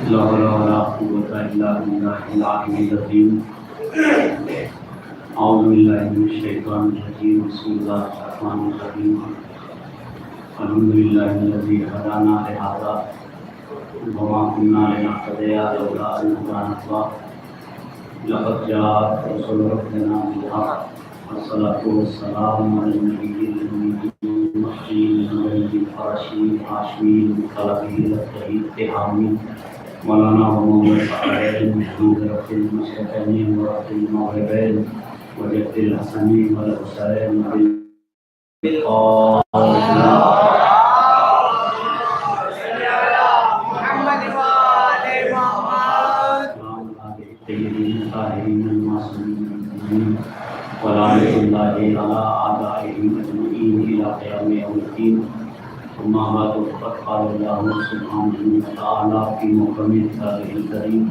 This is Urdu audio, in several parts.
لا حول ولا قوة إلا بالله العلي العظيم. أعوذ بالله من الشيطان الرجيم. بسم الله الرحمن الرحيم. الحمد لله الذي هدانا لهذا وما كنا لنهتدي لولا أن هدانا الله. لقد جاءت رسل ربنا بالحق والصلاة والسلام على النبي الأمي المهدي النبي الفرشي الهاشمي المطلبي الطهير الحامي مولانا محمد صالح محمود رفیع المشرقین ورفیع المغربین وجد الحسنین والحسین ولعنة الله على أعدائهم أجمعين إلى قيام يوم الدين. ثم بعد فقد قال الله سبحانه وتعالى في محكم كتابه الكريم.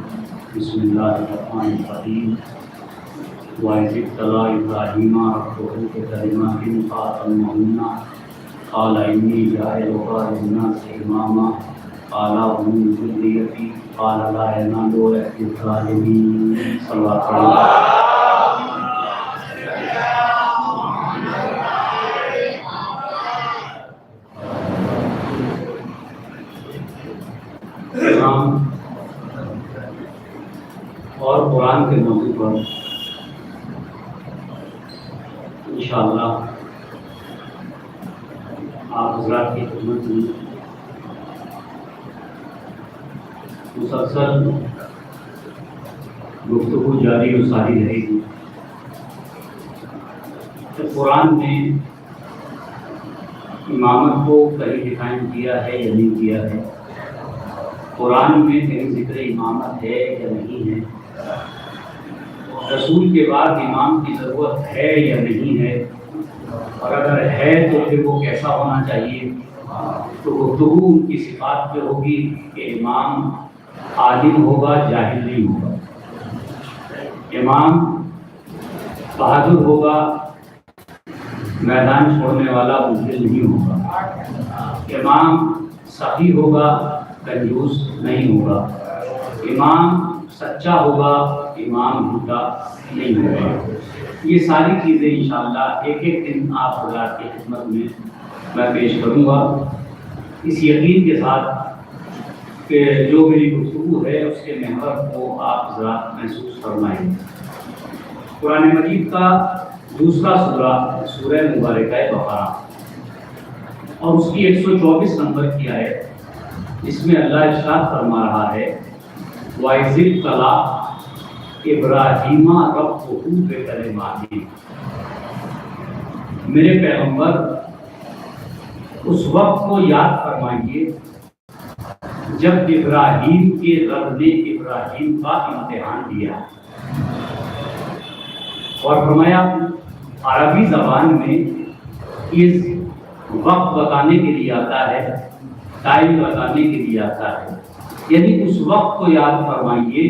بسم الله الرحمن الرحيم. وإذ ابتلى إبراهيم ربه بكلمات فأتمهن قال إني جاعلك للناس إماما قال ومن ذريتي قال لا ينال عهد الظالمين. صلى الله عليه وسلم. اور قرآن کے موضوع پر انشاءاللہ آپ حضرات کی خدمت میں مسلسل گفتگو جاری و ساری رہے گی. قرآن نے امامت کو کہیں ڈیفائن کیا ہے یا نہیں کیا ہے، قرآن میں کہیں ذکر امامت ہے یا نہیں ہے، رسول کے بعد امام کی ضرورت ہے یا نہیں ہے، اور اگر ہے تو پھر وہ کیسا ہونا چاہیے. تو گفتگو ان کی صفات پہ ہوگی کہ امام عالم ہوگا جاہل نہیں ہوگا، امام بہادر ہوگا میدان چھوڑنے والا بزدل نہیں ہوگا، امام سخی ہوگا کنجوس نہیں ہوگا، امام سچا ہوگا امام جھوٹا نہیں ہوگا. یہ ساری چیزیں انشاءاللہ ایک ایک دن آپ حضرات کی خدمت میں پیش کروں گا، اس یقین کے ساتھ کہ جو میری گفتگو ہے اس کے محور کو آپ حضرات محسوس فرمائیں. قرآن مجید کا دوسرا سورہ سورہ مبارکہ بقرہ اور اس کی 124 نمبر کی آیت، اس میں اللہ ارشاد فرما رہا ہے وَإِذِ ابْتَلَىٰ إِبْرَاهِيمَ رَبُّهُ بِكَلِمَاتٍ. میرے پیغمبر اس وقت کو یاد فرمائیے جب ابراہیم کے رب نے ابراہیم کا امتحان لیا، اور فرمایا عربی زبان میں اس وقت بتانے کے لیے آتا ہے، ٹائم بتانے کے لیے آتا ہے، یعنی اس وقت کو یاد فرمائیے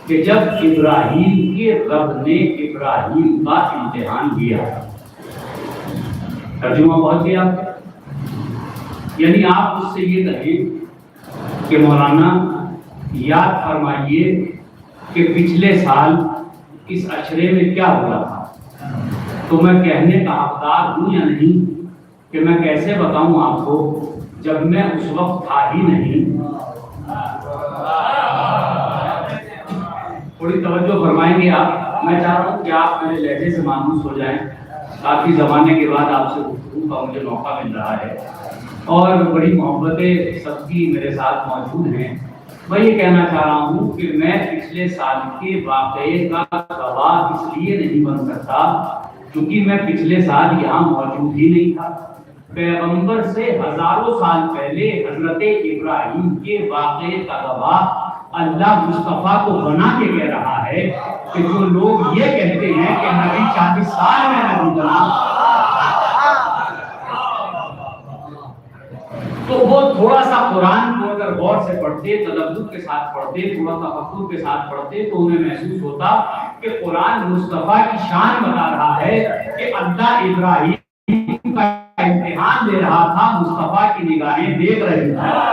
کہ جب ابراہیم کے رب نے ابراہیم کا امتحان لیا. ترجمہ پہنچ گیا؟ یعنی آپ اس سے یہ کہیں کہ مولانا یاد فرمائیے کہ پچھلے سال اس اشرے میں کیا ہوا تھا، تو میں کہنے کا حقدار ہوں یا نہیں کہ میں کیسے بتاؤں آپ کو جب میں اس وقت تھا ہی نہیں. تھوڑی توجہ فرمائیں گے آپ. میں چاہ رہا ہوں کہ آپ میرے لہجے سے مانوس ہو جائیں. کافی زمانے کے بعد آپ سے گفتگو کا مجھے موقع مل رہا ہے اور بڑی محبتیں سب کی میرے ساتھ موجود ہیں. میں یہ کہنا چاہ رہا ہوں کہ میں پچھلے سال کے واقعے کا گواہ اس لیے نہیں بن سکتا کیونکہ میں پچھلے سال یہاں موجود ہی نہیں تھا. پیغمبر سے ہزاروں سال پہلے حضرت ابراہیم کے واقعے کا گواہ اللہ مصطفیٰ کو بنا کے کہہ رہا ہے کہ جو لوگ یہ کہتے ہیں کہ نبی 40 سال میں نبی بنا، تو وہ تھوڑا سا قرآن کو اگر غور سے پڑھتے، تدبر کے ساتھ پڑھتے، تھوڑا سا تفکر کے ساتھ پڑھتے تو انہیں محسوس ہوتا کہ قرآن مصطفیٰ کی شان بتا رہا ہے کہ اللہ ابراہیم کا امتحان دے رہا تھا، مصطفیٰ کی نگاہیں دیکھ رہی تھیں.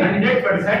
100%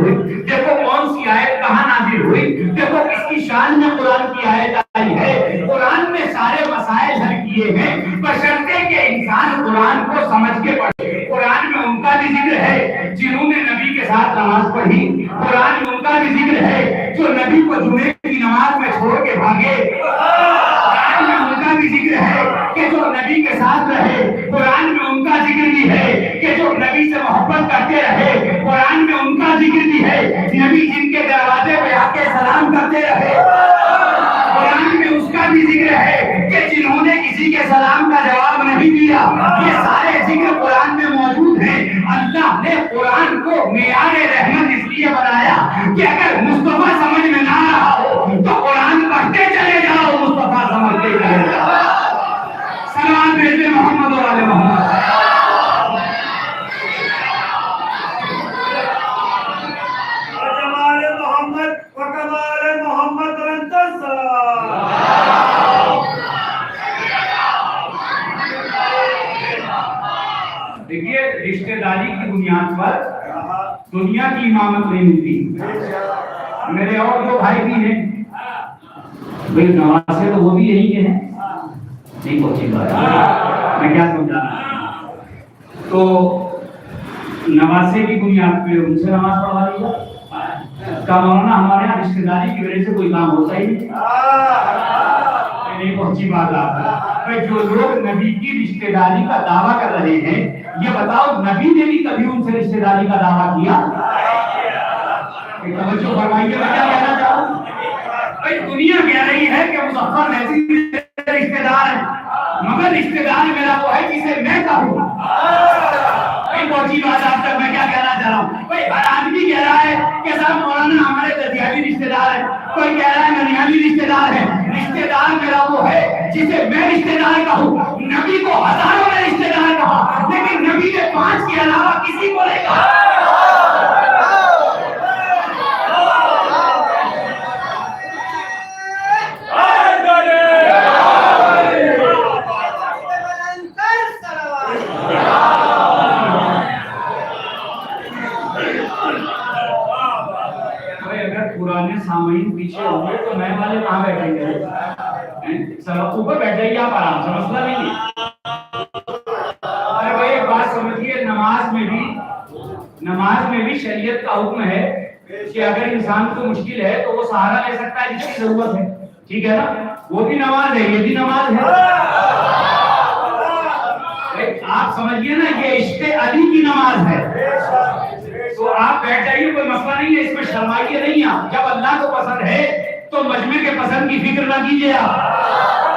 ہوئی، دیکھو کون سی آیت کہاں نازل ہوئی، دیکھو کس کی شان میں قرآن کی آیت آئی ہے۔ قرآن میں سارے مسائل حل کیے ہیں، بشرطے کہ انسان قرآن کو سمجھ کے پڑھے۔ قرآن میں ان کا بھی ذکر ہے جنہوں نے نبی کے ساتھ نماز پڑھی، قرآن میں ان کا بھی ذکر ہے جو نبی کو جمعے کی نماز میں چھوڑ کے بھاگے، قرآن میں ان کا بھی ذکر ہے کہ جو نبی کے ساتھ رہے، قرآن میں ان کا ذکر بھی ہے کہ جو نبی سے محبت کرتے رہے، قرآن میں ان کا ذکر بھی ہے نبی جن کے دروازے پہ آ کے سلام کرتے رہے، قرآن میں اس کا بھی ذکر ہے کہ جنہوں نے کسی کے سلام کا جواب نہیں دیا۔ یہ سارے ذکر قرآن میں موجود ہیں۔ اللہ نے قرآن کو معیار رحمت اس لیے بنایا کہ اگر مصطفیٰ سمجھ میں نہ رہا ہو تو قرآن پڑھتے چلے جاؤ، مصطفیٰ سمجھتے چلے جاؤ۔ سلام بھیجے محمد و آل محمد۔ دیکھیے رشتہ داری کی بنیاد پر دنیا کی امامت نہیں ملتی۔ میرے اور دو بھائی بھی ہیں، بھائی نواسے تو وہ بھی یہی کے ہیں، نہیں پہنچی بات میں کیا سمجھانا، تو نواسے کی بنیاد پہ ان سے نماز پڑھوا لیا کا مولانا ہمارے یہاں رشتہ داری کی وجہ سے کوئی کام ہوتا ہی نہیں پہنچی بات آپ۔ جو لوگ نبی کی رشتہ داری کا دعویٰ کر رہے ہیں، یہ بتاؤ نبی نے بھی کبھی ان سے رشتہ داری کا دعویٰ کیا؟ توجہ فرمائیے، میں کیا کہنا چاہوں، بھائی دنیا کہہ رہی ہے کہ مظفر محضی رشتہ دار ہے، مگر رشتہ دار میرا وہ ہے جسے میں کہوں۔ پہنچی بات آپ تک میں کیا کہنا چاہ رہا ہوں، بھائی ہر آدمی کہہ رہا ہے کہ صاحب مولانا ہمارے ددیاوی رشتہ دار ہے، کوئی کہہ رہا ہے ننیاوی رشتہ دار ہے۔ رشتہ دار میرا وہ ہے جسے میں رشتہ دار کہوں۔ نبی کو ہزاروں نے رشتہ دار کہا، لیکن نبی نے 5 کے علاوہ کسی کو نہیں کہا۔ سامعین پیچھے ہوئے تو میں والے کہاں بیٹھیں گے؟ سب اوپر بیٹھ جائیے آپ آرام سے، مسئلہ نہیں ہے۔ ارے بھائی ایک بات سمجھیے، نماز میں بھی شریعت کا حکم ہے کہ اگر انسان کو مشکل ہے تو وہ سہارا لے سکتا ہے جس کی ضرورت ہے، ٹھیک ہے نا؟ وہ بھی نماز ہے، یہ بھی نماز ہے۔ آپ سمجھیے نا، یہ عشق علی کی نماز ہے۔ تو آپ بیٹھ جائیے، کوئی مسئلہ نہیں ہے، اس میں شرمائیے نہیں آپ۔ جب اللہ کو پسند ہے تو مجمع کے پسند کی فکر نہ کیجیے آپ۔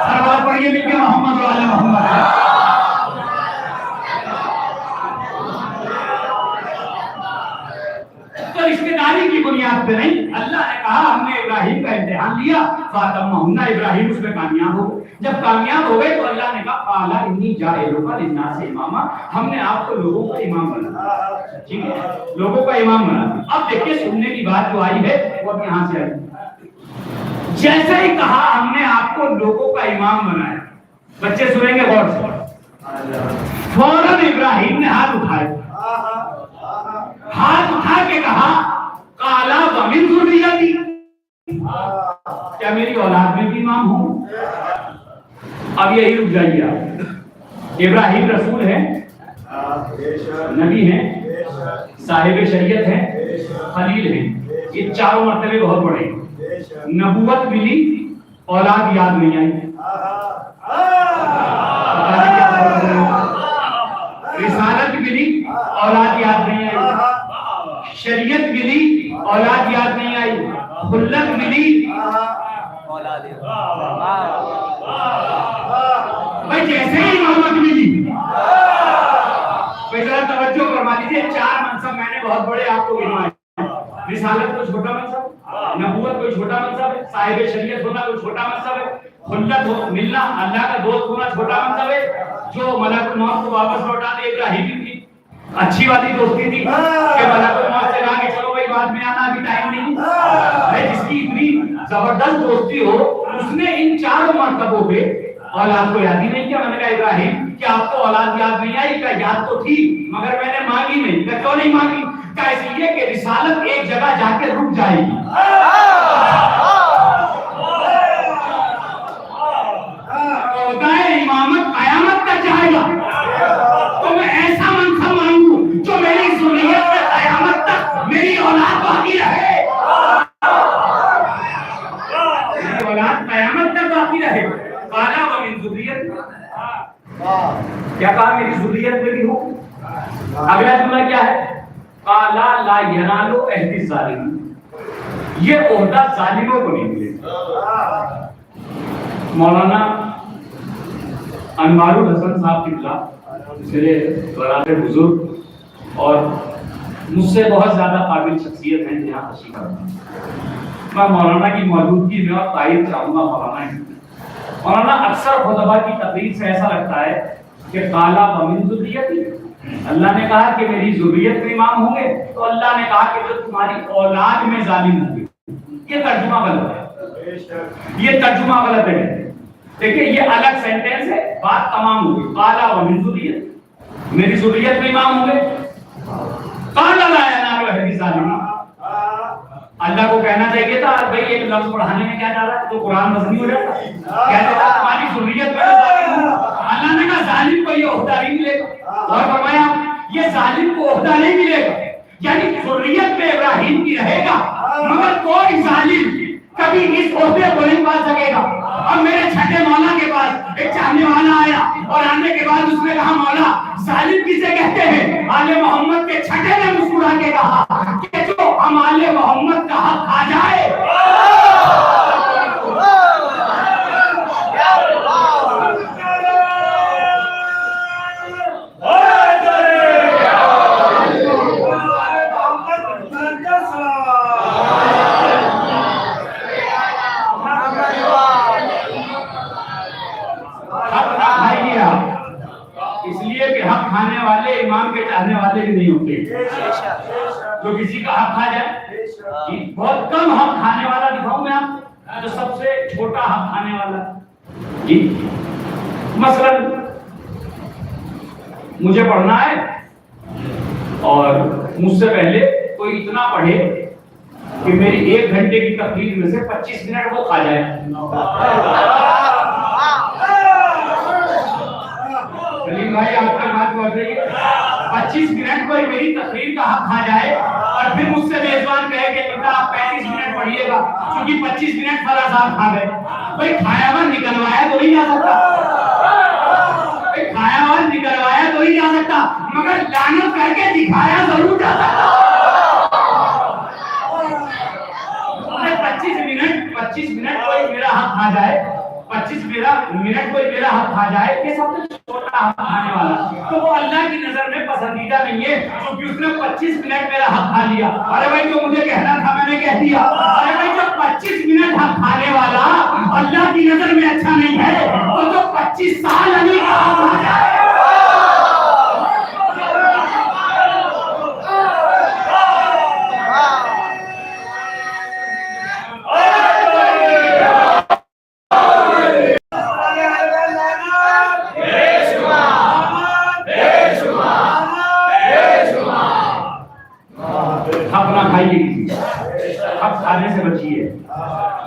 سرور پڑھیے مل کے محمد و آل محمد۔ تو رشتہ داری کی بنیاد پہ نہیں، اللہ نے کہا ہم نے ابراہیم کا امتحان لیا، فاتمہن، ابراہیم اس میں کامیاب ہو گئے۔ جب کامیاب ہو گئے تو اللہ نے کہا قال انی جاعلک للناس اماما، ہم نے آپ کو لوگوں کا امام بنا، ٹھیک ہے، لوگوں کا امام بنا۔ اب دیکھیے سننے کی بات جو آئی ہے وہ اب یہاں سے آئی، جیسے ہی کہا ہم نے آپ کو لوگوں کا امام بنایا، بچے سنیں گے غور سے، فوراً ابراہیم نے ہاتھ اٹھائے، ہاتھ اٹھا کے کہا قالا ومن ذریتی، کیا میری اولاد میں بھی امام ہوں؟ اب یہی رک جائیے آپ۔ ابراہیم رسول ہیں، نبی ہیں، صاحب شریعت ہیں، خلیل ہیں، یہ چاروں مرتبے بہت بڑے ہیں۔ نبوت ملی، اولاد یاد نہیں آئی، رسالت ملی، اولاد یاد نہیں آئی، شریعت ملی، اولاد یاد نہیں آئی، خلت ملی، بھائی جیسے ہی امامت ملی، بھائی ذرا توجہ فرما لیجیے، 4 منصب میں نے بہت بڑے آپ کو گنوائے۔ رسالت کوئی چھوٹا منصب، نبوت کوئی چھوٹا منصب ہے، صاحب شریعت ہونا کوئی چھوٹا منصب ہے، خلت ملنا اللہ کا دوست ہونا چھوٹا منصب ہے، جو ملک الموت کو واپس لوٹا دے ابراہیم کی اچھی والی دوستی تھی کہ ملک الموت سے کہا کہ چلو بھائی بعد میں آنا، ابھی ٹائم نہیں ہے۔ جس کی اتنی زبردست دوستی ہو، اس نے ان 4 مرتبوں پہ اولاد کو یاد ہی نہیں کیا۔ میں نے کہا ابراہیم کیا آپ کو اولاد یاد نہیں آئی؟ کہ یاد تو تھی مگر میں نے مانگی نہیں۔ کہ کیوں نہیں مانگی؟ کیا اس لیے کہ رسالت ایک جگہ جا کے رک جائے گی. امامت قیامت تک جائے گا. تو میں ایسا منصب مانگوں جو میری ذریت میں قیامت تک میری اولاد باقی رہے. میری اولاد قیامت تک باقی رہے. قال ومن ذریت، کیا کہا میری ذریت میں بھی ہو. اگلا جملہ کیا ہے؟ قال لا ینال عہد الظالمین، یہ عہدہ ظالموں کو نہیں ملے. مولانا انوار الحسن صاحب قبلہ میرے برادر بزرگ اور مجھ سے بہت زیادہ قابل شخصیت ہیں یہاں تشریف رکھتے ہیں. میں مولانا کی موجودگی میں اور تعریف چاہوں گا مولانا اکثر خطبہ کی تقریر سے ایسا لگتا ہے کہ قال ومن ذریتی، اللہ نے کہا کہ میری ذریت میں امام ہوں گے، تو اللہ نے کہا کہ جو تمہاری اولاد میں ظالم ہوں گے. یہ ترجمہ غلط ہے، یہ ترجمہ غلط ہے. دیکھیں یہ الگ سینٹینس ہے، بات تمام ہوگی. قال ومن ذریت، میری ذریت میں امام ہوں گے. قال لا ینال عہد الظالمین، اللہ کو کہنا چاہیے تھا بھائی ایک لفظ پڑھانے میں کیا جا رہا ہے تو قرآن مزنی ہو جاتا. کہتے تھا تمہاری ذریت میں ظالم ہوں. اللہ نے کہا ظالم کو یہ عہدہ نہیں ملے گا. اور فرمایا یہ ظالم کو عہدہ نہیں ملے گا، یعنی ذریت میں ابراہیم کی رہے گا، مگر کوئی ظالم کبھی اس عہدے کو نہیں پا سکے گا. اور میرے چھٹے مولا کے پاس ایک چاہنے والا آیا اور آنے کے بعد اس نے کہا مولا ظالم کسے کہتے ہیں؟ آل محمد کے چھٹے نے مسکرا کے کہا کہ جو ہم آل محمد کا حق کھا جائے. امام کے چاہنے والے بھی نہیں ہوتے جو کسی کا حق کھا جائے. بہت کم حق کھانے والا دکھاؤں میں آپ جو سب سے چھوٹا حق کھانے والا. جی مثلا مجھے پڑھنا ہے اور مجھ سے پہلے کوئی اتنا پڑھے کہ میری 1 گھنٹے کی تقریر میں سے 25 منٹ وہ کھا جائے. سلیم بھائی آپ کی بات بول رہی ہے. 25 منٹ کوئی میری تقریر کا حق کھا جائے اور پھر مجھ سے میزبان کہے کہ بیٹا آپ 35 منٹ پڑھیے گا کیونکہ 25 منٹ فلاں صاحب کھا گئے. بھائی کھایا ہوا نکلوایا تو نہیں جا سکتا، کھایا ہوا نکلوایا تو نہیں جا سکتا، مگر لعنت کر کے دکھایا ضرور جا سکتا. 25 منٹ کوئی میرا حق کھا جائے، 25 منٹ کوئی میرا حق کھا جائے، یہ سب سے چھوٹا حق کھانے والا تو وہ اللہ کی نظر میں پسندیدہ نہیں ہے کیونکہ اس نے 25 منٹ میرا حق کھا لیا. ارے بھائی جو مجھے کہنا تھا میں نے کہہ دیا. ارے بھائی جو 25 منٹ حق کھانے والا اللہ کی نظر میں اچھا نہیں ہے تو جو 25 سال علی کا حق کھا جائے.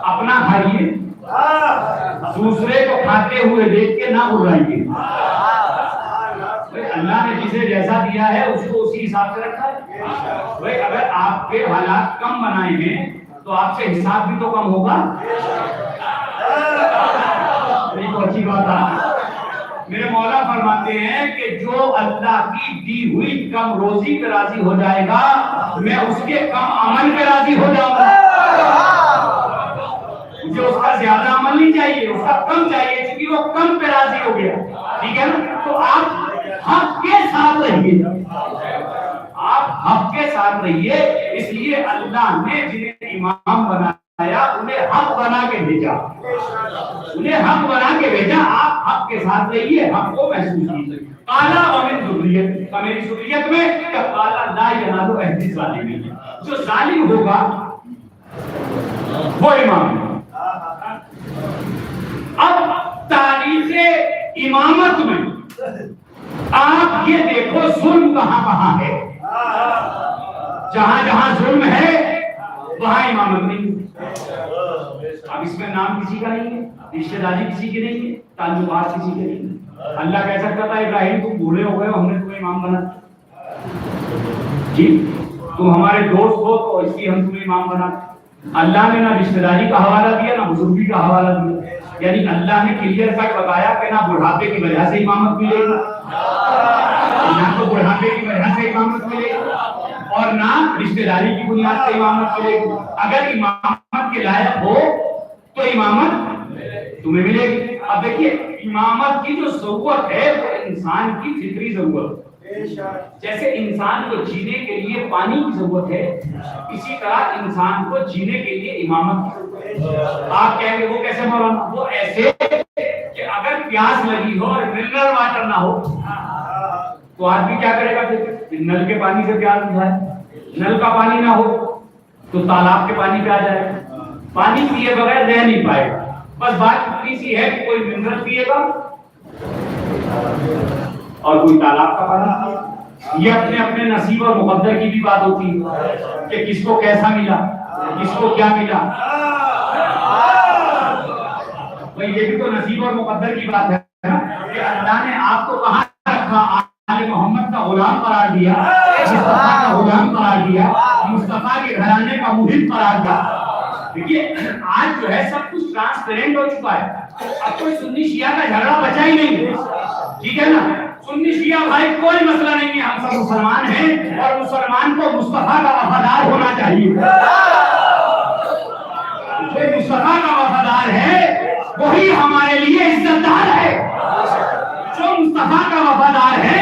اپنا کھائیے، دوسرے کو کھاتے ہوئے دیکھ کے نہ اڑائیے. اللہ نے جسے جیسا دیا ہے اس کو اسی حساب سے رکھا ہے. بھائی اگر آپ کے حالات کم بنائے ہیں تو آپ سے حساب بھی تو کم ہوگا. یہ تو اچھی بات ہے. میرے مولا فرماتے ہیں کہ جو اللہ کی دی ہوئی کم روزی پہ راضی ہو جائے گا میں اس کے کم عمل پہ راضی ہو جاؤں گا. مجھے اس کا زیادہ عمل نہیں چاہیے، اس کا کم چاہیے کیونکہ وہ کم پہ راضی ہو گیا. ٹھیک ہے نا؟ تو آپ حق کے ساتھ رہیے، آپ حق کے ساتھ رہیے. اس لیے اللہ نے جنہیں امام بنایا انہیں حق بنا کے بھیجا، انہیں حق بنا کے بھیجا. آپ حق کے ساتھ رہیے، حق کو محسوس کیجیے. قال ومن ذریت، میری ذریت میں کہ قال لا ینال عہد الظالمین، جو ظالم ہوگا وہ امام. اب تاریخ امامت میں آپ یہ دیکھو ظلم کہاں کہاں ہے. جہاں جہاں ظلم ہے وہاں امامت نہیں ہے۔ اب اس میں نام کسی کا نہیں ہے، رشتہ داری کسی کی نہیں ہے، تعلقات کسی کے نہیں ہے۔ اللہ کہہ سکتا تھا ابراہیم تم بوڑھے ہو گئے ہو، ہم نے تمہیں امام بنا جی، تم ہمارے دوست ہو تو اس لیے ہم تمہیں امام بنا۔ اللہ نے نہ رشتہ داری کا حوالہ دیا نہ بزرگی کا حوالہ دیا، یعنی اللہ نے کلیئر کٹ بتایا کہ نہ بڑھاپے کی وجہ سے امامت ملے گی، نہ تو بڑھاپے کی وجہ سے امامت ملے گی اور نہ رشتہ داری کی بنیاد سے امامت ملے گی۔ اگر امامت کے لائق ہو تو امامت تمہیں ملے گی۔ اب دیکھیے امامت کی جو ضرورت ہے وہ انسان کی فطری ضرورت، جیسے انسان کو جینے کے لیے پانی کی ضرورت ہے، اسی طرح انسان کو جینے کے لیے امامت کی ضرورت ہے۔ آپ کہیں گے وہ کیسے مولانا؟ وہ ایسے کہ اگر پیاس لگی ہو اور منرل واٹر نہ ہو تو آدمی کیا کرے گا؟ نل کے پانی سے پیاس بجھائے، نل کا پانی نہ ہو تو تالاب کے پانی پہ آ جائے، پانی پیے بغیر رہ نہیں پائے گا۔ بس بات اتنی سی ہے کہ کوئی منرل پیے گا اور کوئی تالاب کا پانی پیے گا۔ یہ اپنے اپنے نصیب اور مقدر کی بھی بات ہوتی ہے کہ کس کو کیسا ملا، کس کو کیا ملا، بھئی یہ بھی تو نصیب اور مقدر کی بات ہے کہ اللہ نے آپ کو کہاں رکھا، آل محمد کا غلام قرار دیا، مصطفیٰ کا غلام قرار دیا، مصطفیٰ کے گھرانے کا محب قرار دیا۔ دیکھیے آج جو ہے سب کچھ ٹرانسپیرنٹ ہو چکا ہے، اب کوئی سنی شیعہ کا جھگڑا بچا ہی نہیں، ٹھیک ہے نا؟ سنی شیعہ بھائی کوئی مسئلہ نہیں ہے، ہم سب مسلمان ہیں اور مسلمان کو مصطفیٰ کا وفادار ہونا چاہیے۔ جو مصطفیٰ کا وفادار ہے وہی ہمارے لیے عزت دار ہے، جو مصطفیٰ کا وفادار ہے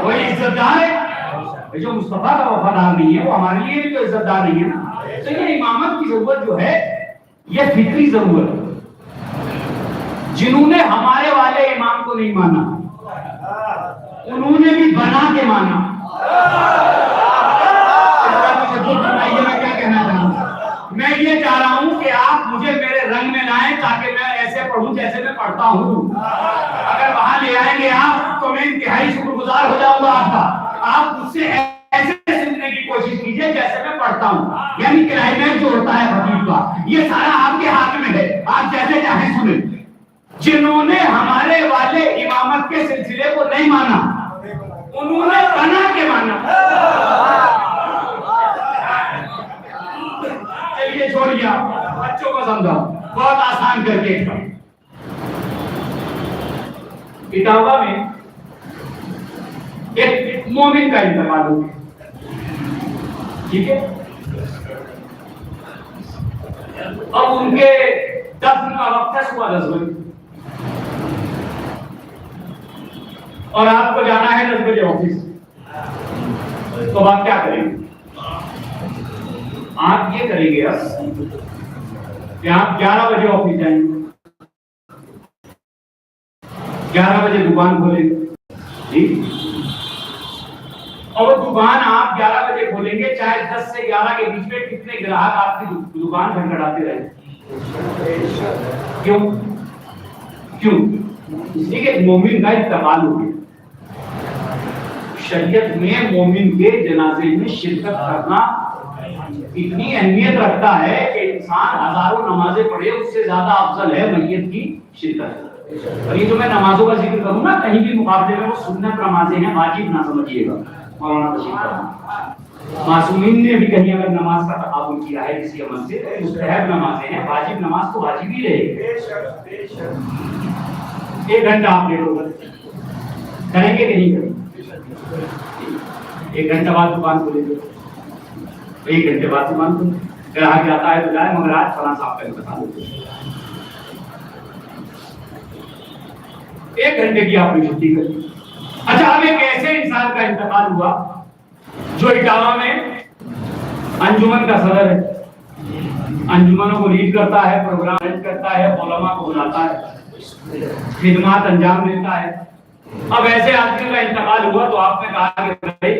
وہی عزت دار ہے، جو مصطفیٰ کا وفادار نہیں ہے وہ ہمارے لیے بھی تو عزت دار نہیں ہے نا۔ تو یہ امامت کی ضرورت جو ہے یہ فطری ضرورت ہے۔ جنہوں نے ہمارے والے امام کو نہیں مانا انہوں نے بھی بنا کے مانا۔ میں کیا کہنا چاہوں گا؟ میں یہ چاہ رہا ہوں کہ آپ مجھے میرے رنگ میں لائیں تاکہ میں ایسے پڑھوں جیسے میں پڑھتا ہوں۔ اگر وہاں لے آئیں گے آپ تو میں انتہائی شکر گزار ہو جاؤں گا آپ کا۔ آپ مجھ سے ایسے سننے کی کوشش کیجئے جیسے میں پڑھتا ہوں، یعنی کلائمیکس جو ہوتا ہے خطیب کا یہ سارا آپ کے ہاتھ میں ہے، آپ جیسے چاہیں سنیں۔ جنہوں نے ہمارے والے امامت کے سلسلے کو نہیں مانا انہوں نے بنا کے مانا۔ چلیے چھوڑیے بچوں کو سمجھاؤ، بہت آسان کر کے اٹاوا میں ایک مومن کا انتقال ہو گیا، ٹھیک ہے؟ اب ان کے دفن کا وقت ہے صبح 10 بجے اور آپ کو جانا ہے 10 بجے آفس، تو آپ کیا کریں گے؟ آپ یہ کریں گے کہ آپ 11 بجے آفس جائیں گے، 11 بجے دکان کھولیں گے، ٹھیک؟ اور وہ دکان آپ 11 بجے کھولیں گے چاہے 10 سے 11 کے بیچ میں کتنے گراہک آپ کی دکان کھٹکھٹاتے رہیں۔ کیوں؟ اس لیے کہ مومن کا انتقال ہو گیا۔ شریعت میں مومن کے جنازے میں شرکت کرنا اتنی اہمیت رکھتا ہے کہ انسان ہزاروں نمازیں پڑھے اس سے زیادہ افضل ہے میت کی شرکت۔ اور یہ جو میں نمازوں کا ذکر کروں نا کہیں بھی مقابلے میں وہ سنت نمازیں ہیں، واجب نہ سمجھیے گا۔ مولانا تشریف فرما، معصومین نے بھی کہیں اگر نماز کا تقابل کیا ہے کسی عمل سے تو مستحب نمازیں ہیں، واجب نماز تو واجب ہی رہے گی۔ 1 گھنٹہ آپ لے لو، کریں گے کہ نہیں کریں؟ 1 گھنٹہ بعد دکان کھولیں گے، 1 گھنٹے بعد دکان کھولیں، گراہک جاتا ہے تو جائے مگر آج فلاں صاحب کا انتقال ہو گیا۔ 1 گھنٹے کی آپ نے چھٹی کری۔ اچھا اب ایک ایسے انسان کا انتقال ہوا جو اٹاوا میں انجمن کا صدر ہے، انجمنوں کو لیڈ کرتا ہے، پروگرام ارینج کرتا ہے، علماء کو بلاتا ہے، خدمات انجام دیتا ہے۔ اب ایسے آدمی کا انتقال ہوا تو آپ نے کہا کہ بھائی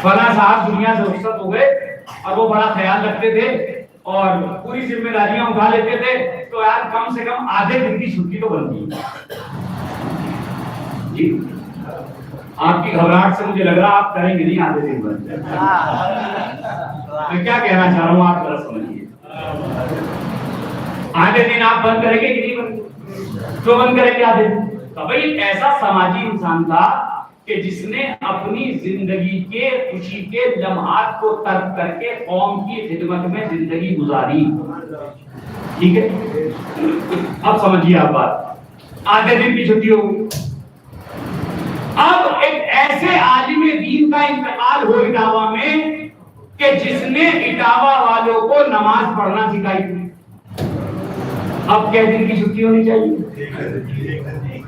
فلاں صاحب دنیا سے رخصت ہو گئے اور وہ بڑا خیال رکھتے تھے اور پوری ذمہ داریاں اٹھا لیتے تھے، تو یار کم سے کم آدھے دن کی چھٹی تو بنتی ہے جی۔ آپ کی گھبراہٹ سے مجھے لگ رہا آپ کریں گے نہیں آدھے دن بند. میں کیا کہنا چاہ رہا ہوں آپ ذرا سمجھیے. آدھے دن آپ بند کریں گے کہ نہیں بند؟ تو بند کریں گے آدھے دن. تو بھائی ایسا سماجی انسان تھا کہ جس نے اپنی زندگی کے خوشی کے لمحات کو ترک کر کے قوم کی خدمت میں زندگی گزاری. ٹھیک ہے, اب سمجھیے آپ بات. آدھے دن کی چھٹی ہوگی. اب ایک ایسے عالم دین کا انتقال ہو اٹاوا میں کہ جس نے اٹاوا والوں کو نماز پڑھنا سکھائی تھی. اب کیا دن کی چھٹی ہونی چاہیے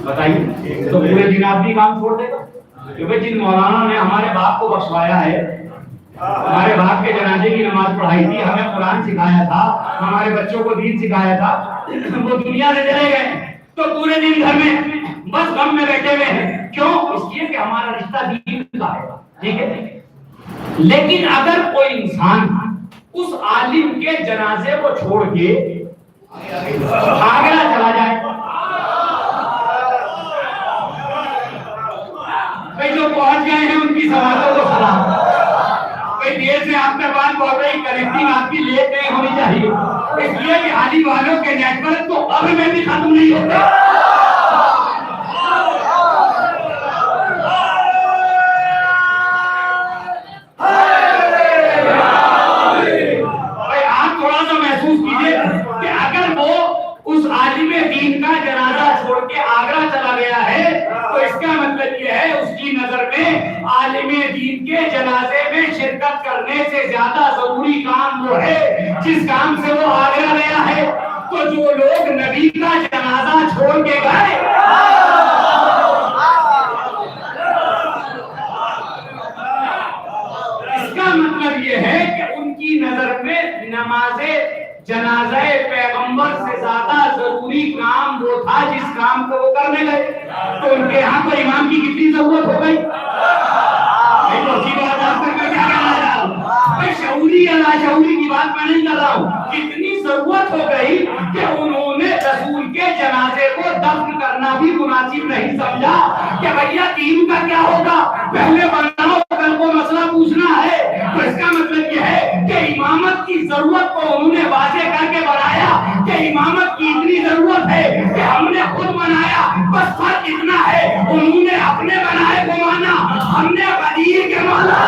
بتائیے؟ تو پورے دن آپ بھی کام چھوڑ دے گا. کیونکہ جن مولانا نے ہمارے باپ کو بخشوایا ہے, ہمارے باپ کے جنازے کی نماز پڑھائی تھی, ہمیں قرآن سکھایا تھا, ہمارے بچوں کو دین سکھایا تھا, وہ دنیا سے چلے گئے تو پورے دن گھر میں بس غم میں بیٹھے ہوئے ہیں. کیوں؟ اس لیے کہ ہمارا رشتہ دین کا ہے. ٹھیک ہے. لیکن اگر کوئی انسان اس عالم کے جنازے کو چھوڑ کے آگرہ چلا جائے, جو پہنچ گئے ہیں ان کی سوالوں کو سلام. کوئی دیر سے آپ کے پاس بہت رہی کنیکٹنگ آپ کی لیٹ نہیں ہونی چاہیے, اس لیے کہ حالی والوں کے نیٹ ورک تو اب میں بھی ختم نہیں ہوتے. آپ تھوڑا سا محسوس کیجئے کہ اگر وہ اس عالم دین کا جنازہ چھوڑ کے آگرہ چلا گیا ہے تو اس کا مطلب یہ ہے اس کی نظر میں عالم دین کے جنازے میں شرکت کرنے سے زیادہ ضروری کام وہ ہے جس کام سے وہ آگرہ گیا ہے. تو جو لوگ نبی کا جنازہ چھوڑ کے گئے, اس کا مطلب یہ ہے کہ ان کی نظر میں نماز جنازہ پیغمبر سے زیادہ ضروری کام وہ تھا جس کام کو وہ کرنے گئے. تو ان کے یہاں پر امام کی کتنی ضرورت ہو گئی؟ شعوری یا لاشعوری کی بات میں نہیں کر رہا ہوں. کتنی ضرورت ہو گئی کہ انہوں نے رسول کے جنازے کو دفن کرنا بھی مناسب نہیں سمجھا کہ بھیا دین کا کیا ہوگا, پہلے بناؤ کل کو مسئلہ پوچھنا ہے. تو اس کا مطلب یہ ہے کہ امامت کی ضرورت کو انہوں نے واضح کر کے بنایا کہ امامت کی اتنی ضرورت ہے کہ ہم نے خود بنایا, بس فرق اتنا ہے انہوں نے اپنے بنائے کو مانا, ہم نے غدیر کے مانا.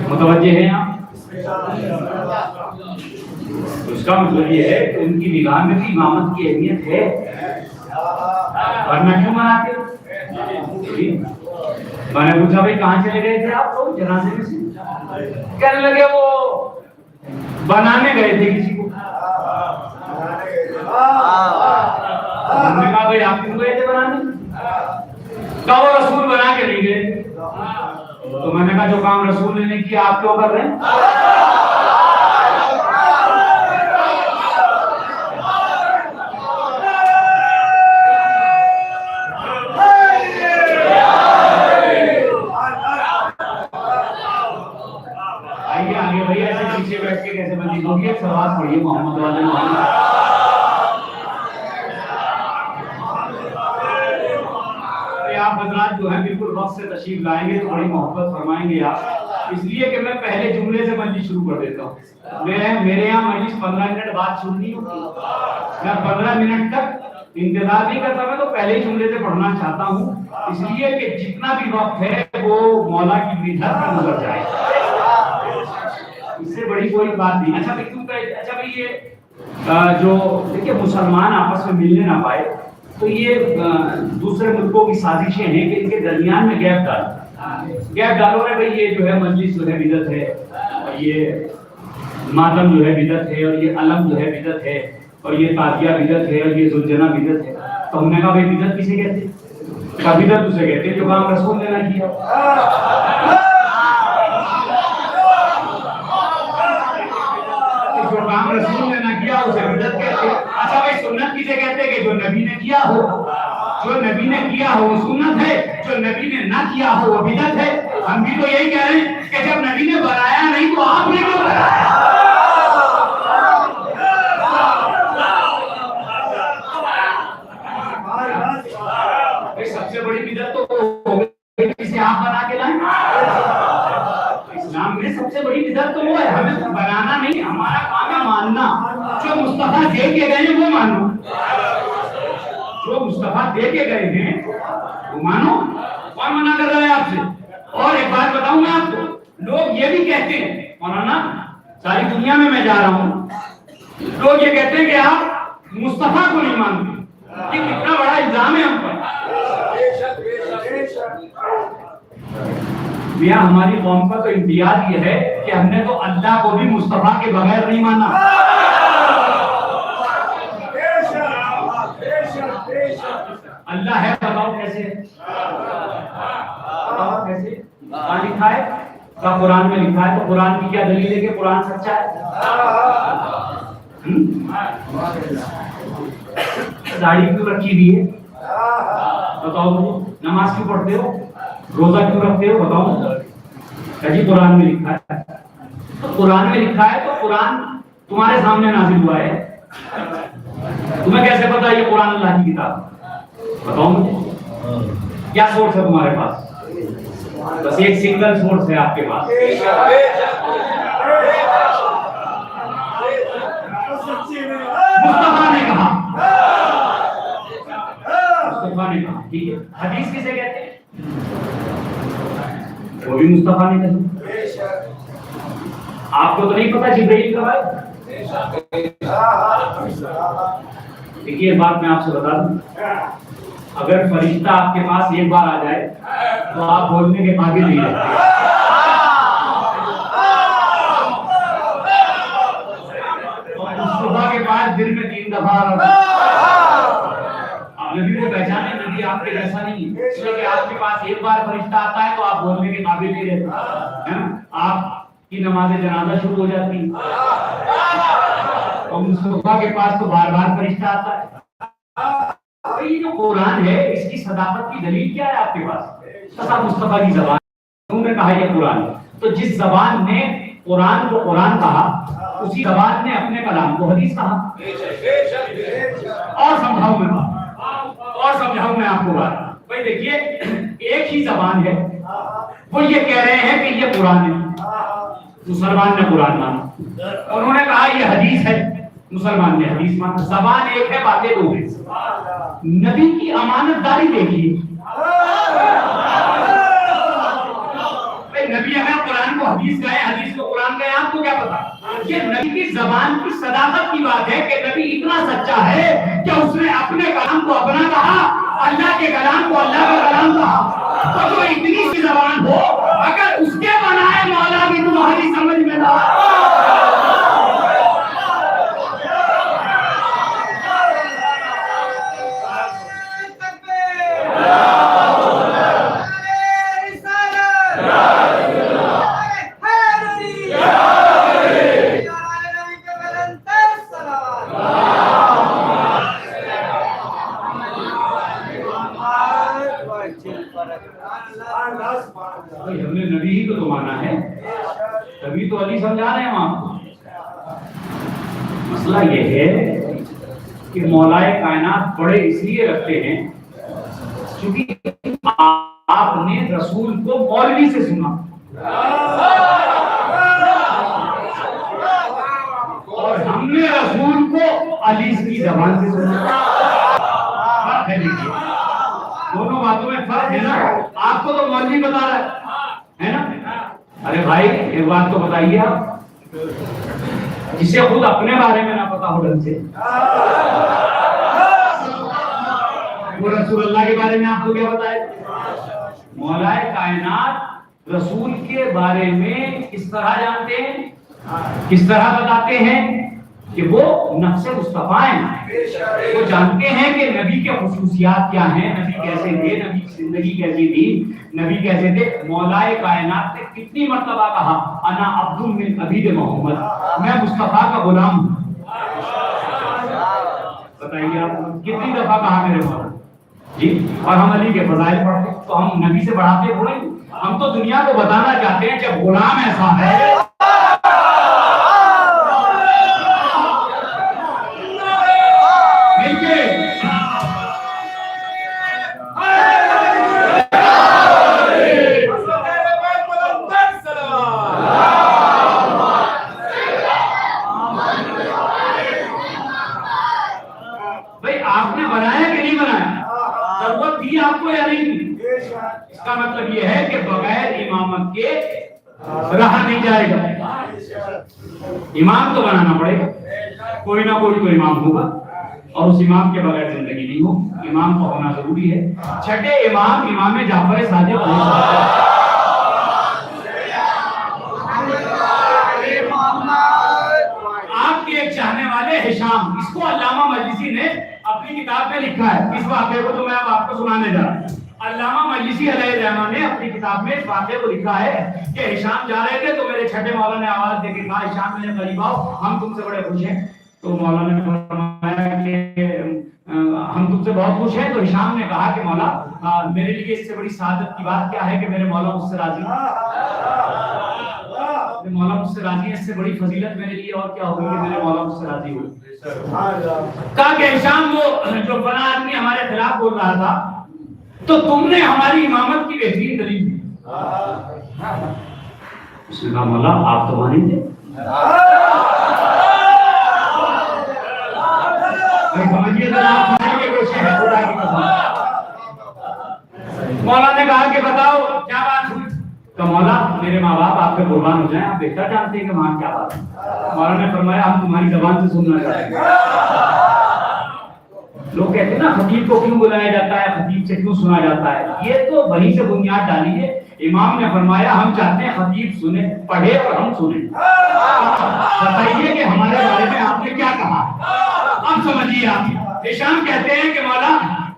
متوجہ ہیں آپ؟ اس کا مطلب یہ ہے کہ ان کی نگاہ میں بھی امامت کی اہمیت ہے, ورنہ کیوں مناتے؟ میں نے پوچھا بھائی کہاں چلے گئے تھے آپ لوگ جنازے میں سے؟ کہنے لگے وہ بنانے گئے تھے کسی کو. ہم نے کہا بھائی آپ کیوں گئے تھے بنانے؟ کہا وہ رسول بنا کے نہیں گئے. تو میں نے کہا جو کام رسول نے نہیں کیا آپ کیوں کر رہے ہیں؟ آئیے آگے بھائی, ایسے پیچھے بیٹھ کے کیسے بندی ہوگی؟ ایک سوال پڑھیے محمد والے محمد. آپ حضرات جو ہیں بالکل وقت سے تشریف لائیں گے تو بڑی محبت فرمائیں گے آپ, اس لیے کہ میں پہلے جملے سے مجلس شروع کر دیتا ہوں. میرے یہاں مجلس 15 منٹ بعد شروع نہیں ہوتی, میں 15 منٹ تک انتظار نہیں کرتا, میں تو پہلے ہی جملے سے پڑھنا چاہتا ہوں, اس لیے کہ جتنا بھی وقت ہے وہ مولا کی نظر پر گزر جائے, اس سے بڑی کوئی بات نہیں. اچھا بھائی یہ جو دیکھیے مسلمان آپس میں ملنے نہ پائے تو یہ دوسرے ملکوں کی سازشیں ہیں کہ ان کے درمیان میں گیپ ڈال. گیپ ڈالو رہے بھائی یہ جو ہے مجلس جو ہے بدعت ہے، اور یہ ماتم جو ہے بدعت ہے، اور یہ علم جو ہے بدعت ہے، اور یہ تازیہ بدعت ہے، اور یہ زلجنا بدعت ہے. تو ہم نے کہا بھائی بدعت کسے کہتے ہیں؟ کہا بدعت اسے کہتے ہیں جو کام رسول نے نہ کیا. جو کام رسول نے نہ کیا اسے بدعت کہتے ہیں. اچھا بھائی سنت کسے کہتے ہیں؟ کہ جو نبی نے کیا ہو. جو نبی نے کیا ہو وہ سنت ہے، جو نبی نے نہ کیا ہو وہ بدعت ہے. ہم بھی تو یہی کہہ رہے ہیں کہ جب نبی نے بنایا نہیں تو آپ نے کیوں بنایا؟ سب سے بڑی بدعت تو جسے آپ بنا کے لائیں. اسلام میں سب سے بڑی بدعت تو وہ ہے، ہمیں بنانا نہیں، ہمارا کام ہے ماننا. جو مصطفیٰ دے کے گئے وہ مانو، جو مصطفیٰ دے کے گئے ہیں وہ مانو. کون منع کر رہا ہے آپ سے؟ اور ایک بات بتاؤں میں آپ کو، لوگ یہ بھی کہتے ہیں مولانا، ساری دنیا میں جا رہا ہوں، لوگ یہ کہتے ہیں کہ آپ مصطفیٰ کو نہیں مانتے. یہ کتنا بڑا الزام ہے ہم پر. میاں ہماری قوم کا تو امتیاز یہ ہے کہ ہم نے تو اللہ کو بھی مصطفیٰ کے بغیر نہیں مانا. اللہ ہے بتاؤ کیسے؟ کیسے کہاں لکھا ہے؟ کہا قرآن میں لکھا ہے. تو قرآن کی کیا دلیل ہے کہ قرآن سچا ہے؟ داڑھی کیوں رکھی ہوئی ہے بتاؤ مجھے؟ نماز کیوں پڑھتے ہو؟ روزہ کیوں رکھتے ہو بتاؤ؟ جی قرآن میں لکھا ہے. تو قرآن میں لکھا ہے تو قرآن تمہارے سامنے نازل ہوا ہے، تمہیں کیسے پتا یہ قرآن اللہ کی کتاب؟ بتاؤ مجھے کیا سورس ہے تمہارے پاس؟ بس ایک سنگل سورس ہے آپ کے پاس. مصطفیٰ نے کہا، مصطفیٰ نے کہا. ٹھیک ہے، حدیث کسے کہتے ہیں؟ وہ بھی مصطفیٰ نے کہا. آپ کو تو نہیں پتا جبرائیل کب آئے؟ دیکھیے بات میں آپ سے بتا دوں، اگر فرشتہ آپ کے پاس ایک بار آ جائے تو آپ بولنے کے قابل نہیں رہتے. مصطفیٰ کے پاس دن میں 3 دفعہ آپ نبی کو پہچانے. نبی آپ کے جیسا نہیں ہے، اس لیے آپ کے پاس ایک بار فرشتہ آتا ہے تو آپ بولنے کے قابل نہیں رہتے. آپ کی نماز جنازہ شروع ہو جاتی ہے، اور مصطفیٰ کے پاس تو بار بار فرشتہ آتا ہے. یہ جو قرآن ہے اس کی صداقت کی دلیل کیا ہے آپ کے پاس؟ مصطفیٰ کی زبان انہوں نے کہا یہ قرآن ہے. تو جس زبان نے قرآن کو قرآن کہا اسی زبان نے اپنے کلام کو حدیث کہا. اور سمجھاؤں میں آپ کو بات. بھائی دیکھیے ایک ہی زبان ہے، وہ یہ کہہ رہے ہیں کہ یہ قرآن ہے، مسلمان نے قرآن مانا. انہوں نے کہا یہ حدیث ہے، مسلمان نے حدیث مانا. زبان ایک ہے، باتیں دو ہیں. نبی کی امانت داری دیکھیے. نبی اگر قرآن کو حدیث کہے، حدیث کو قرآن کہے، آپ کو کیا پتا؟ یہ نبی کی زبان کی صداقت کی بات ہے کہ نبی اتنا سچا ہے کہ اس نے اپنے کلام کو اپنا کہا، اللہ کے کلام کو اللہ کا کلام کہا. تو جو اتنی سی زبان ہو، اگر اس کے بنائے مولا بھی تمہاری سمجھ میں نہ ہم نے نبی ہی تو مانا ہے، تبھی تو علی سمجھا رہے ہیں آپ کو. مسئلہ یہ ہے کہ مولائے کائنات بڑے اس لیے رکھتے ہیں کیونکہ آپ نے رسول کو مولوی سے سنا اور ہم نے رسول کو علی کی زبان سے سنا. فرق ہے دیکھیے، دونوں باتوں میں فرق ہے نا. آپ کو تو مولوی بتا رہا ہے نا. ارے بھائی ایک بات تو بتائیے آپ، جسے خود اپنے بارے میں نہ پتا ہو ڈھنگ سے، وہ رسول اللہ کے بارے میں آپ کو کیا بتائے؟ مولا کائنات رسول کے بارے میں کس طرح جانتے ہیں، کس طرح بتاتے ہیں کہ وہ نفس مصطفیٰ ہیں. وہ جانتے ہیں کہ نبی کے خصوصیات کیا ہیں، نبی کیسے تھے، نبی کی زندگی کیسی تھی، نبی کیسے تھے. مولائے کائنات نے کتنی مرتبہ کہا انا عبد من عبید محمد، میں مصطفیٰ کا غلام ہوں. بتائیے آپ کتنی دفعہ کہا میرے مولا جی. اور ہم علی کے فضائل پڑھتے تو ہم نبی سے بڑھاتے تھوڑے، ہم تو دنیا کو بتانا چاہتے ہیں جب غلام ایسا ہے. مطلب یہ ہے کہ بغیر امامت کے رہا نہیں جائے گا. امام تو بنانا پڑے گا، کوئی نہ کوئی تو امام ہوگا، اور اس امام کے بغیر زندگی نہیں ہو. امام کو ہونا ضروری ہے. چھٹے امام امام جعفر صادق آپ کے ایک چاہنے والے ہشام، اس کو علامہ مجلسی نے اپنی کتاب میں لکھا ہے. اس واقعے کو تو میں اب آپ کو سنانے جا رہا ہوں. علامہ مجلسی علیہ الرحمہ نے اپنی کتاب میں اس واقعے کو لکھا ہے کہ ہشام جا رہے تھے تو میرے چھٹے مولا نے آواز دے کے کہا ہشام میرے قریب آؤ، ہم تم سے بڑے خوش ہیں. تو مولا نے فرمایا کہ ہم تم سے بہت خوش ہیں. تو ہشام نے کہا کہ مولا میرے لیے اس سے بڑی سعادت کی بات کیا ہے کہ میرے مولا مجھ سے راضی ہیں. مولا مجھ سے راضی ہے، اس سے بڑی فضیلت میرے لیے اور کیا ہوگی کہ میرے مولا مجھ سے راضی ہو. کہا کہ ہشام وہ جو فلاں آدمی ہمارے خلاف بول رہا تھا تو تم نے ہماری امامت کی بہترین دلیل دی. اس نے کہا مولا آپ تو مانیں گے. مولا نے کہا کہ بتاؤ کیا بات ہوئی. تو مولا میرے ماں باپ آپ کے قربان ہو جائیں، آپ بہتر جانتے ہیں کہ وہاں کیا بات ہے. مولا نے فرمایا ہم تمہاری زبان سے سننا چاہتے ہیں. لوگ کہتے ہیں نا خطیب کو کیوں بلایا جاتا ہے، خطیب سے کیوں سنا جاتا ہے، یہ تو وہیں سے بنیاد ڈالی ہے. امام نے فرمایا ہم چاہتے ہیں خطیب سنے، پڑھے اور ہم سنیں. بتائیے کہ ہمارے بارے میں آپ نے کیا کہا. اب سمجھیے آپ. ہشام کہتے ہیں کہ مولا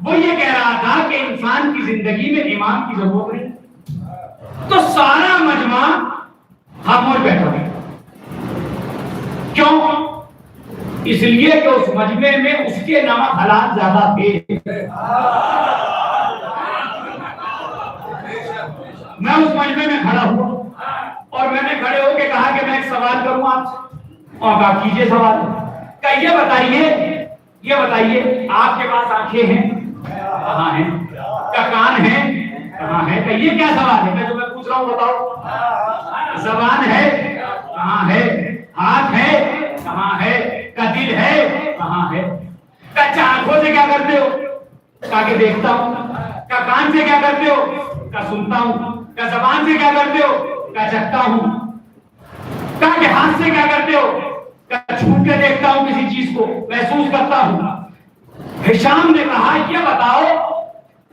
وہ یہ کہہ رہا تھا کہ انسان کی زندگی میں امام کی ضرورت نہیں. تو سارا مجمع خاموش بیٹھا ہے. کیوں؟ اس لیے کہ اس مجمع میں اس کے نمک حلال زیادہ تھے. میں اس مجمع میں کھڑا ہوا اور میں نے کھڑے ہو کے کہا کہ میں ایک سوال کروں آپ سے. اور کہا کیجئے سوال. کہ یہ بتائیے آپ کے پاس آنکھیں ہیں کہاں ہیں، کا کان ہے کہاں ہے. کہ یہ کیا سوال ہے میں جو میں پوچھ رہا ہوں بتاؤ. زبان ہے کہاں ہے، ہاتھ ہے کہاں ہے، کا دل ہے کہاں ہے. کا آنکھوں سے کیا کرتے ہو، کہا کہ دیکھتا ہوں. کا کان سے کیا کرتے ہو، کا سنتا ہوں. کا زبان سے کیا کرتے ہو، کا چکھتا ہوں. کہا کہ ہاتھ سے کیا کرتے ہو، کا چھو کے دیکھتا ہوں، کسی چیز کو محسوس کرتا ہوں. ہشام نے کہا یہ بتاؤ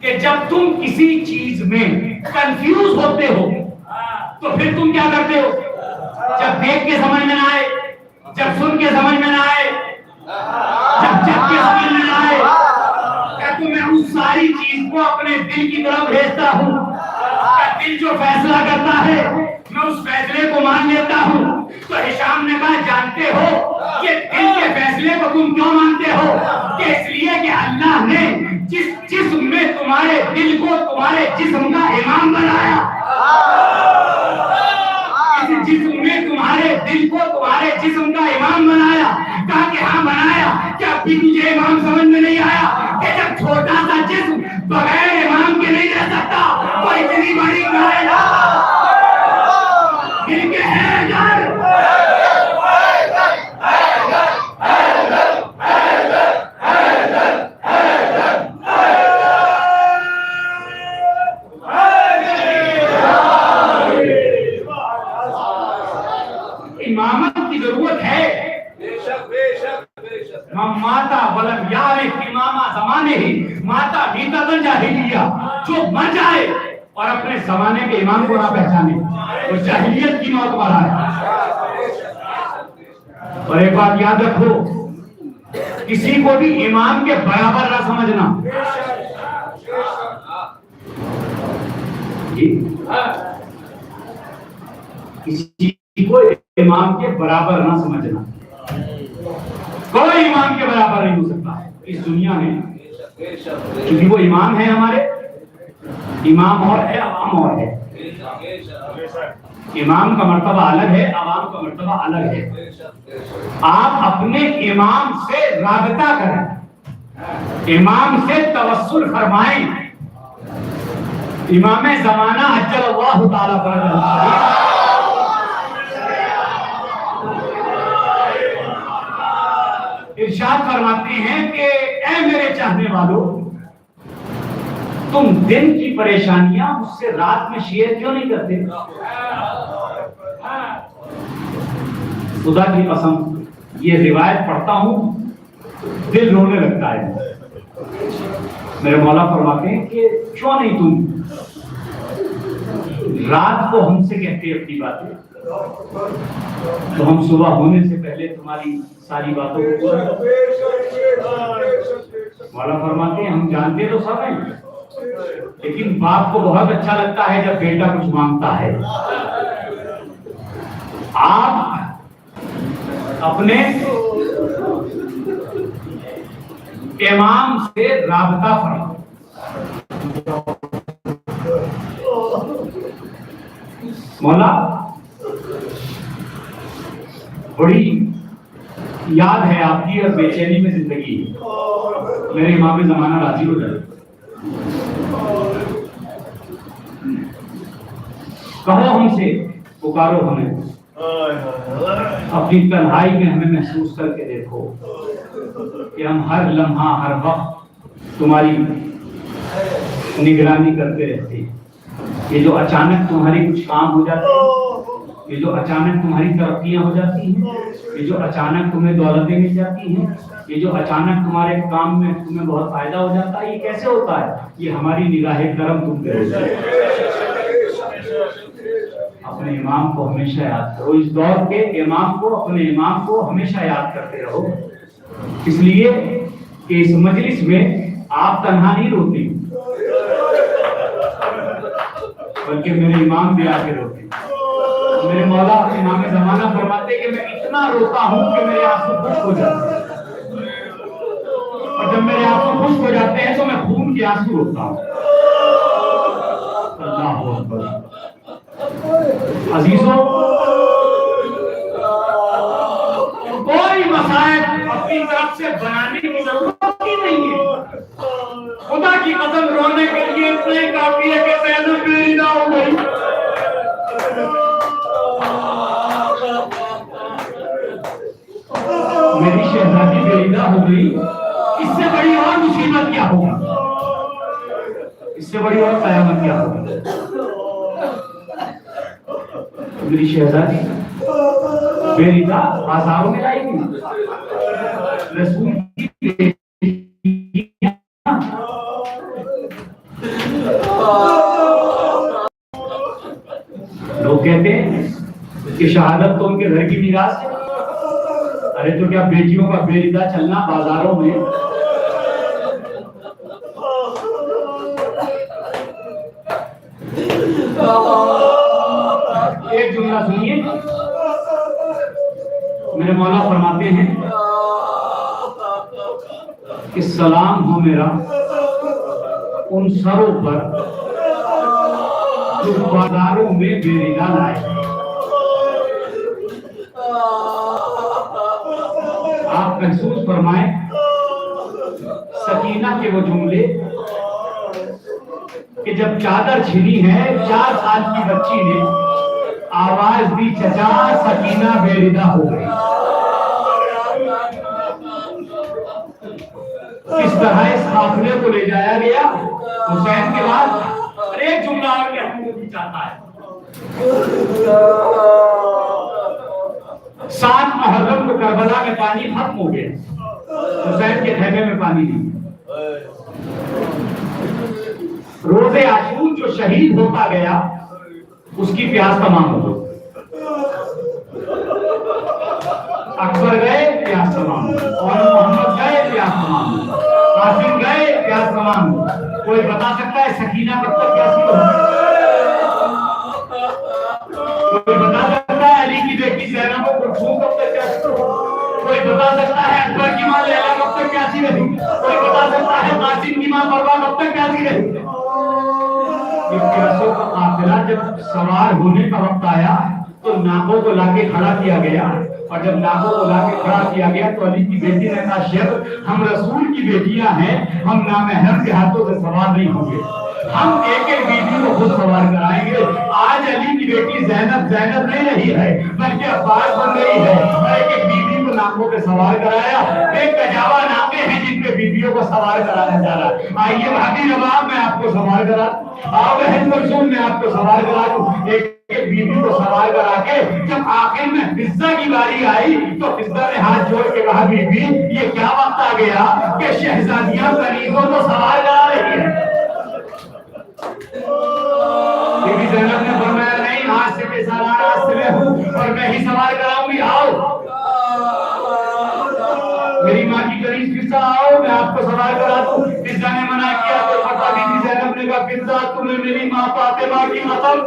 کہ جب تم کسی چیز میں کنفیوز ہوتے ہو تو پھر تم کیا کرتے ہو. جب دیکھ کے سمجھ میں نہ آئے، جب سن کے سمجھ میں نہ آئے، جب چکھ کے سمجھ میں نہ آئے، کہ تو میں اس ساری چیز کو اپنے دل کی طرف بھیجتا ہوں. دل جو فیصلہ کرتا ہے میں اس فیصلے کو مان لیتا ہوں. تو ہشام نے کہا جانتے ہو کہ دل کے فیصلے کو تم کیوں مانتے ہو؟ کہ اس لیے کہ اللہ نے جس جسم میں تمہارے دل کو تمہارے جسم کا امام بنایا، اس جسم میں تمہارے دل کو تمہارے جسم کا امام بنایا. کہا کہ ہاں بنایا. کیا ابھی تجھے امام سمجھ میں نہیں آیا کہ جب چھوٹا سا جسم بغیر امام کے نہیں رہ سکتا تو اتنی بڑی کائنات مل کے ہے گھر. امامت کی ضرورت ہے. ماتا ولم یارف امامہ زمانے ہی ماتا بیتا جاہلیہ. جو مر جائے اور اپنے زمانے کے امام کو نہ پہچانے تو جاہلیت کی موت مرا ہے۔ اور ایک بات یاد رکھو، کسی کو بھی امام کے برابر نہ سمجھنا، کسی کو امام کے برابر نہ سمجھنا، کوئی امام کے برابر نہیں ہو سکتا اس دنیا میں، کیونکہ وہ امام ہے ہمارے، امام اور ہے عوام اور ہے، امام کا مرتبہ الگ ہے، عوام کا مرتبہ الگ ہے۔ آپ اپنے امام سے رابطہ کریں، امام سے توسل فرمائیں، امام زمانہ عجل اللہ تعالیٰ فرمائیں، ارشاد فرماتے ہیں کہ اے میرے چاہنے والوں، تم دن کی پریشانیاں مجھ سے رات میں شیئر کیوں نہیں کرتے؟ خدا کی قسم یہ روایت پڑھتا ہوں دل رونے لگتا ہے۔ میرے مولا فرماتے ہیں کہ کیوں نہیں تم رات کو ہم سے کہتے اپنی باتیں، تو ہم صبح ہونے سے پہلے تمہاری ساری باتوں کو مولا فرماتے ہیں ہم جانتے تو سب ہیں، لیکن باپ کو بہت اچھا لگتا ہے جب بیٹا کچھ مانگتا ہے۔ آپ اپنے امام سے رابطہ فرمائیں۔ مولا بڑی یاد ہے آپ کی اور بے چینی میں زندگی، میرے امام زمانہ راضی ہو جائے، کہو ہم سے، پکارو ہمیں، اپنی تنہائی میں ہمیں محسوس کر کے دیکھو کہ ہم ہر لمحہ ہر وقت تمہاری نگرانی کرتے رہتے ہیں۔ یہ جو اچانک تمہاری کچھ کام ہو جاتے ہیں، یہ جو اچانک تمہاری ترقیاں ہو جاتی ہیں، یہ جو اچانک تمہیں دولتیں مل جاتی ہیں، یہ جو اچانک تمہارے کام میں تمہیں بہت فائدہ ہو جاتا ہے، یہ کیسے ہوتا ہے؟ یہ ہماری نگاہ کرم تم پہ ہوتا ہے۔ اپنے امام کو ہمیشہ یاد کرو، اس دور کے امام کو، اپنے امام کو ہمیشہ یاد کرتے رہو، اس لیے کہ اس مجلس میں آپ تنہا نہیں روتے بلکہ میرے امام بھی آ کے روتے۔ میرے مولا امام زمانہ فرماتے کہ میں اتنا روتا ہوں کہ میرے آنسو خشک ہو جاتے ہیں، اور جب میرے آنسو خشک ہو جاتے ہیں تو میں خون کے آنسو روتا ہوں۔ اللہ اکبر۔ عزیزوں، کوئی مسائل اپنی طرف سے بنانے کی ضرورت ہی نہیں ہے، خدا کی قسم رونے کے لیے اتنے کافی ہے کہ زینب بیریدہ ہو گئی، میری شہزادی بیریدہ ہو گئی، اس سے بڑی اور مصیبت کیا ہوگا، اس سے بڑی اور قیامت کیا ہوگا؟ میری شہزادی بیریدہ بازاروں میں لائی گئی، رسول کی لوگ کہتے ہیں کہ شہادت تو ان کے گھر کی میراث ہے، ارے تو کیا بیٹیوں کا بیریدہ چلنا بازاروں میں؟ ایک جملہ سنیے، میرے مولا فرماتے ہیں کہ سلام ہو میرا ان سروں پر جو بازاروں میں بیریدہ لائے۔ آپ محسوس فرمائیں سکینہ کے وہ جملے کہ جب چادر چھنی ہے 4 سال کی بچی نے آواز دی چچا سکینہ بیریدہ ہو گئی۔ اس طرح اس قافلے کو لے جایا گیا حسین کے بعد۔ ایک جملہ اور کہنے کو چاہتا ہے، 7 محرم کو کربلا میں پانی ختم ہو گیا، حسین کے خیمے میں پانی نہیں۔ روز عاشور جو شہید ہوتا گیا اس کی پیاس تمام ہو گئی. اکبر گئے پیاس تمام ہو گئی, اور محمد گئے پیاس تمام ہو گئی, قاسم گئے پیاس تمام ہو گئی. کوئی بتا سکتا ہے سکینہ کب تک پیاسی ہو؟ کوئی بتا سکتا ہے علی کی بیٹی زینب و کلثوم کب تک پیاسی ہو؟ کوئی بتا سکتا ہے اکبر کی ماں لیلا کب تک پیاسی رہی؟ کوئی بتا سکتا ہے قاسم کی ماں مروا کب تک پیاسی رہی؟ یہ پیاسوں کا قافلہ جب سوار ہونے کا وقت آیا تو ناکوں کو لا کے کھڑا کیا گیا, اور جب ناکوں کو لا کے کھڑا کیا گیا تو علی کی بیٹی نے کہا شیخ ہم رسول کی بیٹیاں ہیں, ہم نامحرم کے ہاتھوں سے سوار نہیں ہوں گے, ہم ایک ایک بیٹی کو خود سوار کرائیں گے. آج علی کی بیٹی زینب نہیں رہی ہے بلکہ عباس بن رہی ہے, ایک ایک بیوی کو ناکوں پہ سوار کرایا. ایک کجاوا ناکے ہیں جن پہ بیویوں کو سوار کرایا جا رہا ہے. آئیے بھابی نواب میں آپ کو سوار کرا, آؤ بہن کلثوم میں آپ کو سوار کرا دوں. ایک بیوی کو سوار کرا کے جب آخر میں فضہ کی باری آئی تو فضہ نے ہاتھ جوڑ کے کہا بی بی یہ کیا وقت آ گیا کہ شہزادیاں غریبوں کو سوار کرا رہی ہیں. بی بی زینب نے فرمایا نہیں, آج سے میں سالانہ آج سے میں ہوں اور میں ہی سوار کراؤں گی. آؤ میری ماں کی قریب فضہ, آؤ میں آپ کو سوار کرا دوں. فضہ نے منع کیا تو پتہ بی بی زینب نے کہا فضہ تم نے میری ماں فاطمہ کی قسم.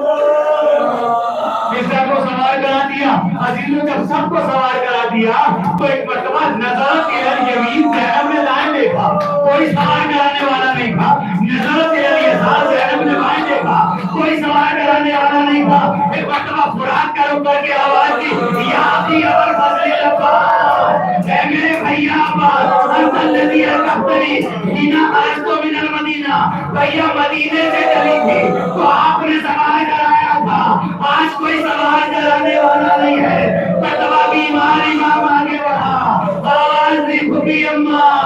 فضہ کو سوار کرا دیا. عزیزوں جب سب کو سوار کرا دیا تو ایک مرتبہ نظرت الیمین زینب نے دائیں دیکھا, کوئی سوار کرانے والا نہیں تھا. نظرت الیسار زینب نے بائیں دیکھا, کوئی سوار کرانے والا نہیں تھا. ایک مرتبہ فرات کا رک کر کے آواز دی یا اخی ابو الفضل عباس, اے میرے بھیا عباس, انت الذی ارکبتنی حین خرجت من المدینہ. بھیا مدینے سے چلی تھی تو آپ نے سوار کرایا تھا, آج کوئی سوار کرانے والا نہیں ہے. مرتبہ بیمار امام آگے بڑھا, آواز دی پھپھی اماں,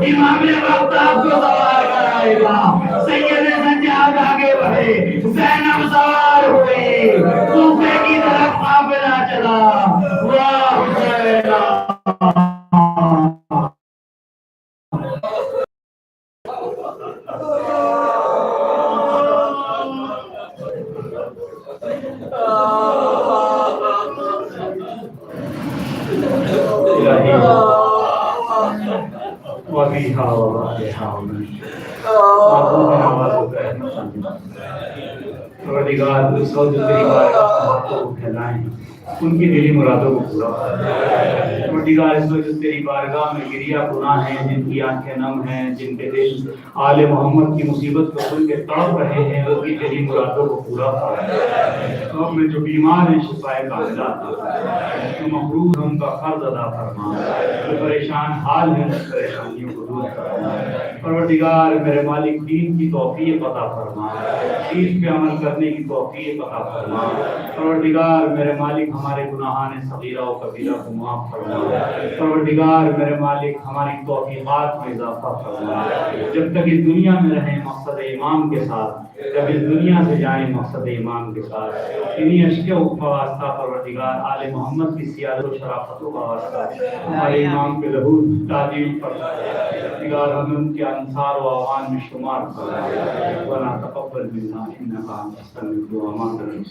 امام نے وقت آپ کو سوار کرائے گا. سید سجاد آگے بڑھے, زینب سوار ہوئی, کوفے کی طرف قافلہ چلا. واہ حسین وَفِيهَا وَبَعْدِهَا پروردگار اس وقت جو تیری بارگاہ کو پھیلائیں ان کی دلی مرادوں کو پورا کر. پروردگار اس وقت جو تیری بارگاہ میں گریہ گناہ ہیں, جن کی آنکھیں نم ہیں, جن کے دل آل محمد کی مصیبت کو سن کے تڑپ رہے ہیں, ان کی دلی مرادوں کو پورا کر. تو میں جو بیمار ہیں شفائے کاملہ عطا فرما, جو مقروض ہیں ان کا قرض ادا فرما, جو پریشان حال ہیں اس پریشانیوں کو دور فرما. پروردگار میرے مالک دین کی توفیق عطا فرما, دین پہ عمل کرنے کی توفیق عطا فرما. پروردگار میرے مالک ہمارے گناہان صغیرہ و کبیرہ کو معاف فرما. پروردگار میرے مالک ہماری توفیقات میں اضافہ فرما. جب تک اس دنیا میں رہیں مقصد ایمان کے ساتھ, جب اس دنیا سے جائیں مقصد ایمان کے ساتھ, انہی اشکوں کا واسطہ پروردگار آل محمد کی سیادت و شرافتوں کا واسطہ ہمارے امام کے لہو تعظیم فرما. پروردگار ہمیں ان کے انصار و اعوان میں شمار فرما. ربنا تقبل منا انک انت السمیع العلیم.